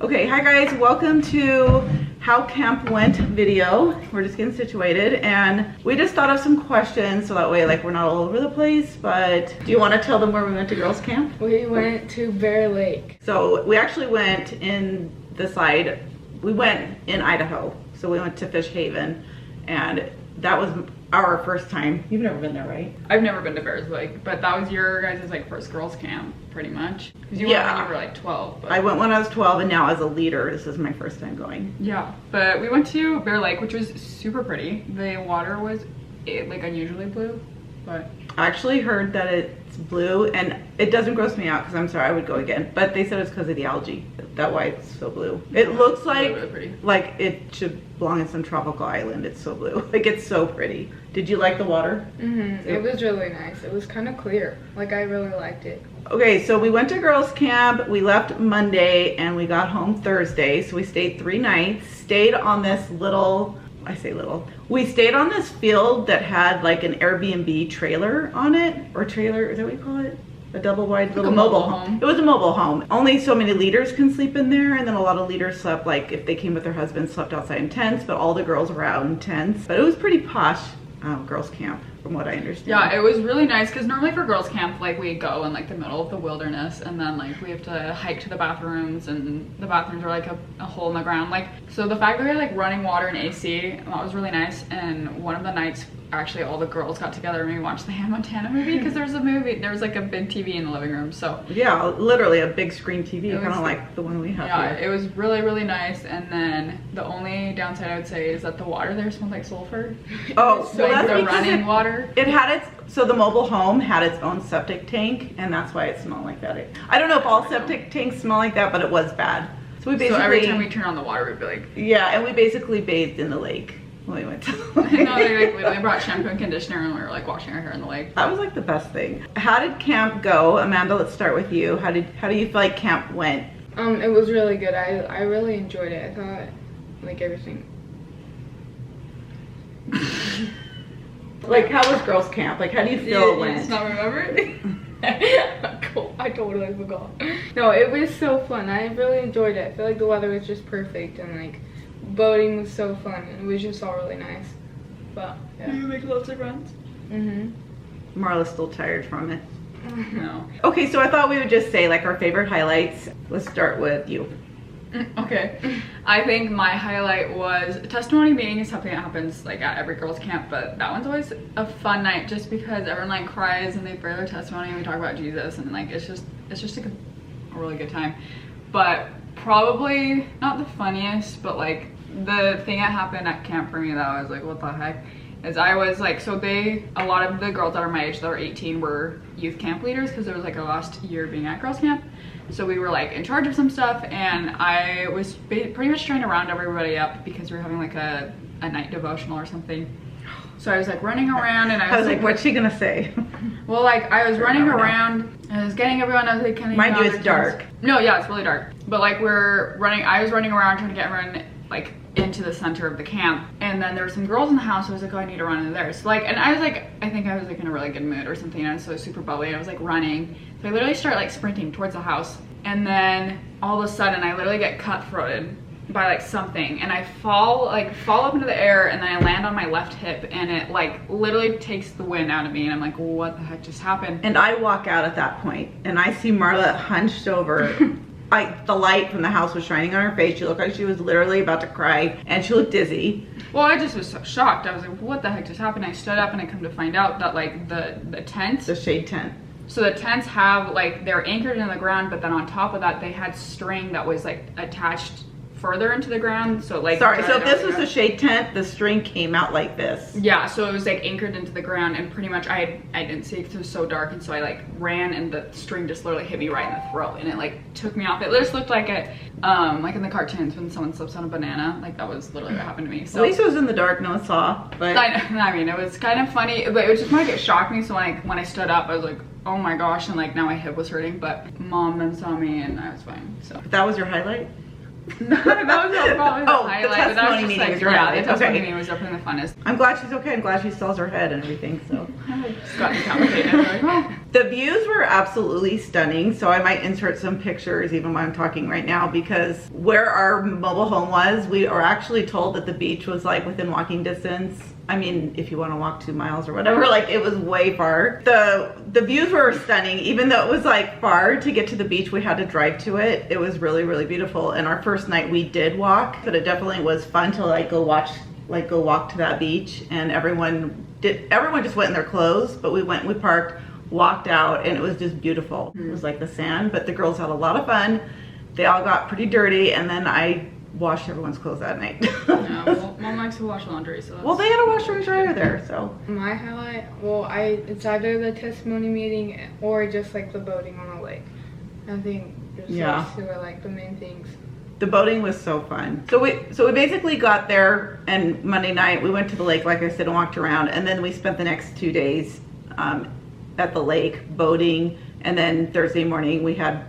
Okay, hi guys, welcome to how camp went video. We're just getting situated and we just thought of some questions so that way like we're not all over the place. But do you want to tell them where we went to girls camp? We went to Bear Lake. So we actually went in the side, we went in Idaho. So we went to Fish Haven and that was our first time. You've never been there, right? I've never been to Bears Lake, but that was your guys' like first girls camp, pretty much. Because you went when you were like 12. But... I went when I was 12 and now as a leader, this is my first time going. Yeah, but we went to Bear Lake, which was super pretty. The water was like unusually blue, but... I actually heard that it's blue and it doesn't gross me out because I'm sorry, I would go again. But they said it's because of the algae. That's why it's so blue. It looks like it should belong in some tropical island. It's so blue. Like it's so pretty. Did you like the water? It was really nice. It was kind of clear. Like I really liked it. Okay, so we went to girls camp. We left Monday and we got home Thursday. So we stayed 3 nights. Stayed on this little, I say little, we stayed on this field that had like an Airbnb trailer on it, or trailer, is that what you call it? A double wide little mobile home. It was a mobile home. Only so many leaders can sleep in there, and then a lot of leaders slept, like if they came with their husbands, slept outside in tents, but all the girls were out in tents. But it was pretty posh girls camp from what I understand. Yeah, it was really nice because normally for girls camp, like we go in like the middle of the wilderness and then like we have to hike to the bathrooms, and the bathrooms are like a hole in the ground. Like, so the fact that we had like running water and AC, that was really nice. And one of the nights, actually all the girls got together and we watched the Hannah Montana movie because there was like a big TV in the living room. So yeah, literally a big screen TV, kind of like the one we have here. It was really, really nice. And then the only downside I would say is that the water there smelled like sulfur. Oh, so like the running water. It had its, so the mobile home had its own septic tank and that's why it smelled like that. I don't know if all septic tanks smell like that, but it was bad. So we basically, so every time we turn on the water, we'd be like, yeah, and we basically bathed in the lake. We went to the lake. No, they like literally brought shampoo and conditioner and we were like washing our hair in the lake. That was like the best thing. How did camp go? Amanda, let's start with you. How do you feel like camp went? It was really good. I really enjoyed it. I thought like everything. Like how was girls camp? Like how do you feel it went? You just not remember it? Cool. I totally forgot. No, it was so fun. I really enjoyed it. I feel like the weather was just perfect and like boating was so fun and it was just all really nice. But yeah. You make lots of friends? Marla's still tired from it. No. Okay, so I thought we would just say like our favorite highlights. Let's start with you. Okay. I think my highlight was testimony meeting is something that happens like at every girls camp, but that one's always a fun night just because everyone like cries and they bear their testimony and we talk about Jesus and like it's just a really good time. But probably not the funniest, but like the thing that happened at camp for me that I was like, what the heck, is I was like, so a lot of the girls that are my age that are 18 were youth camp leaders because it was like our last year being at girls camp. So we were like in charge of some stuff and I was pretty much trying to round everybody up because we were having like a night devotional or something. So I was like running around and I was like, what's she gonna say? Well, like I was running around, I was getting everyone, I was like kind of, mind you, it's dark. No, yeah, it's really dark. But like I was running around trying to get everyone like into the center of the camp, and then there were some girls in the house, so I was like, oh, I need to run into there. So like, and I was like, I think I was like in a really good mood or something, and I was so super bubbly, and I was like running. So I literally start like sprinting towards the house, and then all of a sudden I literally get cutthroated by like something, and I fall up into the air, and then I land on my left hip, and it like literally takes the wind out of me, and I'm like, what the heck just happened? And I walk out at that point, and I see Marla hunched over. The light from the house was shining on her face. She looked like she was literally about to cry, and she looked dizzy. Well, I just was so shocked. I was like, what the heck just happened? I stood up and I come to find out that like the tent, the shade tent. So the tents have like, they're anchored in the ground, but then on top of that, they had string that was like attached further into the ground. So like, sorry, so if this was a shade tent, the string came out like this. Yeah, so it was like anchored into the ground, and pretty much I didn't see it because it was so dark, and so I like ran and the string just literally hit me right in the throat, and it like took me off. It just looked like like in the cartoons when someone slips on a banana. Like that was literally what happened to me. So at least it was in the dark, no one saw. But I mean, it was kind of funny, but it was just like it shocked me. So when I stood up, I was like, oh my gosh, and like now my hip was hurting. But mom then saw me and I was fine. So that was your highlight? No, that was probably the highlight. The testimony meeting was your highlight. The testimony meeting was definitely the funnest. I'm glad she's okay. I'm glad she sells her head and everything. So it's gotten complicated. Like, well, The views were absolutely stunning, so I might insert some pictures even while I'm talking right now, because where our mobile home was, we are actually told that the beach was like within walking distance. I mean, if you want to walk 2 miles or whatever, like it was way far. The views were stunning. Even though it was like far to get to the beach, we had to drive to it. It was really, really beautiful. And our first night we did walk, but it definitely was fun to like go walk to that beach. And everyone just went in their clothes, but we parked, walked out, and it was just beautiful. It was like the sand, but the girls had a lot of fun. They all got pretty dirty, and then I washed everyone's clothes that night. No, well, Mom likes to wash laundry, so that's, well, they had a washer and dryer there, so. My highlight, well, it's either the testimony meeting or just like the boating on the lake. I think just those two are like the main things. The boating was so fun. So we basically got there, and Monday night we went to the lake, like I said, and walked around, and then we spent the next 2 days at the lake boating, and then Thursday morning we had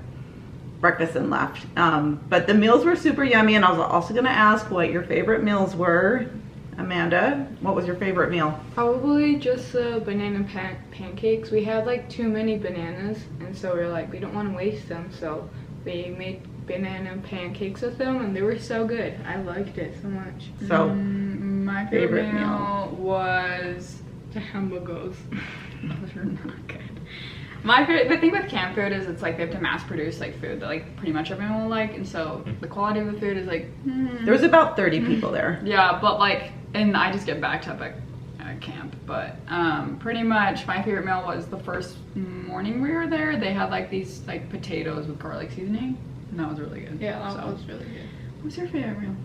breakfast and left. But the meals were super yummy, and I was also gonna ask what your favorite meals were. Amanda, what was your favorite meal? Probably just the banana pancakes. We had like too many bananas, and so we were like, we don't want to waste them, so we made banana pancakes with them, and they were so good. I liked it so much. So my favorite meal was the hamburgers. those are not good. My favorite, the thing with camp food is it's like they have to mass produce like food that like pretty much everyone will like, and so the quality of the food is like there was about 30 people there. Yeah, but like, and I just get backed up at camp, but pretty much my favorite meal was the first morning we were there. They had like these like potatoes with garlic seasoning, and that was really good. Yeah, that was really good. What's your favorite meal?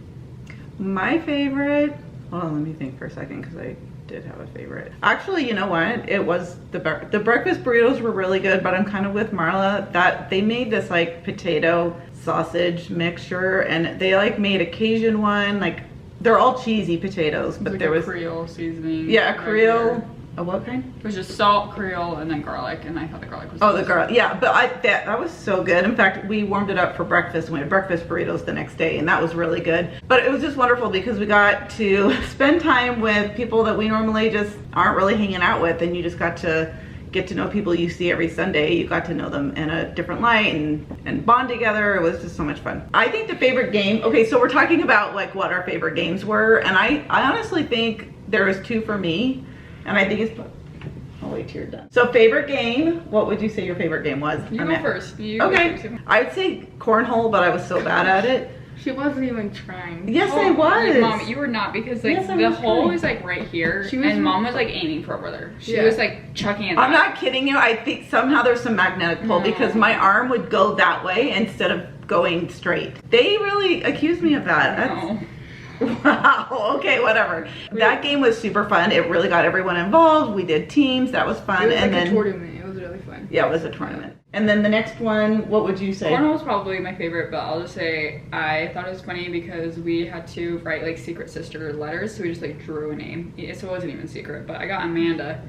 My favorite, hold on, let me think for a second, because I did have a favorite. Actually, you know what? It was the breakfast burritos were really good, but I'm kind of with Marla that they made this like potato sausage mixture, and they like made a Cajun one. Like they're all cheesy potatoes, but like there was Creole seasoning. Yeah, a Creole. A what kind? It was just salt, Creole, and then garlic, and I thought the garlic was the garlic. Yeah, but that was so good. In fact, we warmed it up for breakfast, and we had breakfast burritos the next day, and that was really good. But it was just wonderful because we got to spend time with people that we normally just aren't really hanging out with, and you just got to get to know people you see every Sunday. You got to know them in a different light and bond together. It was just so much fun. I think the favorite game, okay, so we're talking about like what our favorite games were, and I honestly think there was 2 for me. And I think it's, I'll wait till you're done. So favorite game, what would you say your favorite game was? You go first. Okay. I would say cornhole, but I was so bad at it. She wasn't even trying. Yes, I was. Mom, you were not, because like the hole was like right here, and Mom was like aiming for over there. She was like chucking it. I'm not kidding you. I think somehow there's some magnetic pull because my arm would go that way instead of going straight. They really accused me of that. That's, wow, okay, whatever. That game was super fun. It really got everyone involved. We did teams. That was fun. It was and like then a tournament. It was really fun. Yeah, it was a tournament. And then the next one, what would you say? Cornhole was probably my favorite, but I'll just say I thought it was funny because we had to write like secret sister letters, so we just like drew a name. So it wasn't even secret, but I got Amanda.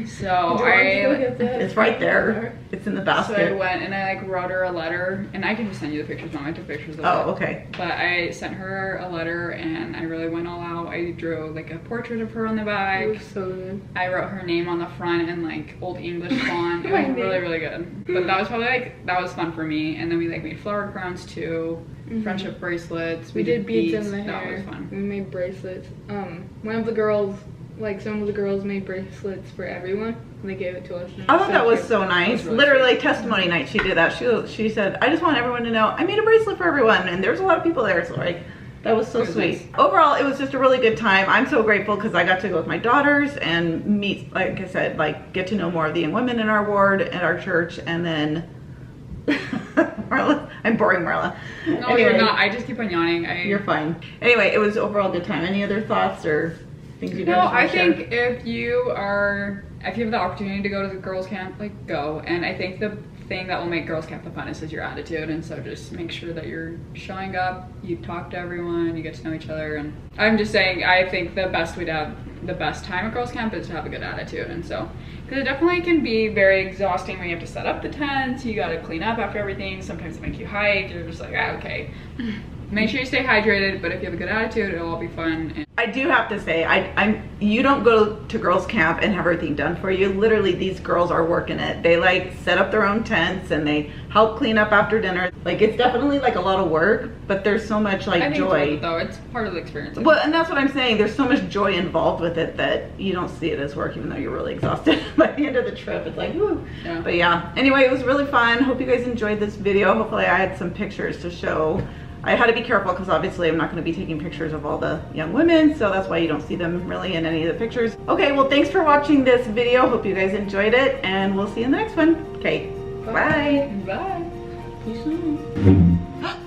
So it's right there. It's in the basket. So I went and I like wrote her a letter, and I can just send you the pictures. Mom, I took pictures of it. Oh, okay. But I sent her a letter, and I really went all out. I drew like a portrait of her on the back. It was so good. I wrote her name on the front in like old English font. It was really, really good. But that was probably like, that was fun for me. And then we like made flower crowns too. Friendship bracelets. We did beads in the hair. That was fun. We made bracelets. One of the girls, like some of the girls made bracelets for everyone, and they gave it to us. I thought that was so nice. Really literally testimony night, she did that. She said, I just want everyone to know I made a bracelet for everyone, and there's a lot of people there, so like that was so sweet. Nice. Overall, it was just a really good time. I'm so grateful because I got to go with my daughters and meet, like I said, like get to know more of the young women in our ward at our church, and then Marla, I'm boring Marla. No, anyway, you're not. I just keep on yawning. You're fine. Anyway, it was overall a good time. Any other thoughts or things you guys No, want to I share? think if you have the opportunity to go to the girls' camp, like go. And I think the thing that will make girls' camp the funnest is your attitude, and so just make sure that you're showing up, you talk to everyone, you get to know each other. And I'm just saying, I think the best way to have the best time at girls camp is to have a good attitude. And so, because it definitely can be very exhausting when you have to set up the tents, you gotta clean up after everything, sometimes it makes you hike, you're just like, ah, okay. Make sure you stay hydrated, but if you have a good attitude, it'll all be fun. And I do have to say, you don't go to girls camp and have everything done for you. Literally, these girls are working it. They like set up their own tents and they help clean up after dinner. Like, it's definitely like a lot of work, but there's so much like I think joy. it's worth it, though. It's part of the experience. Well, and that's what I'm saying. There's so much joy involved with it that you don't see it as work, even though you're really exhausted by the end of the trip. It's like, woo. Yeah. But yeah, anyway, it was really fun. Hope you guys enjoyed this video. Hopefully I had some pictures to show. I had to be careful because obviously I'm not going to be taking pictures of all the young women, so that's why you don't see them really in any of the pictures. Okay, well, thanks for watching this video. Hope you guys enjoyed it, and we'll see you in the next one. Okay, bye. Bye.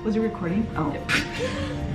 Was it recording? Oh. Yep.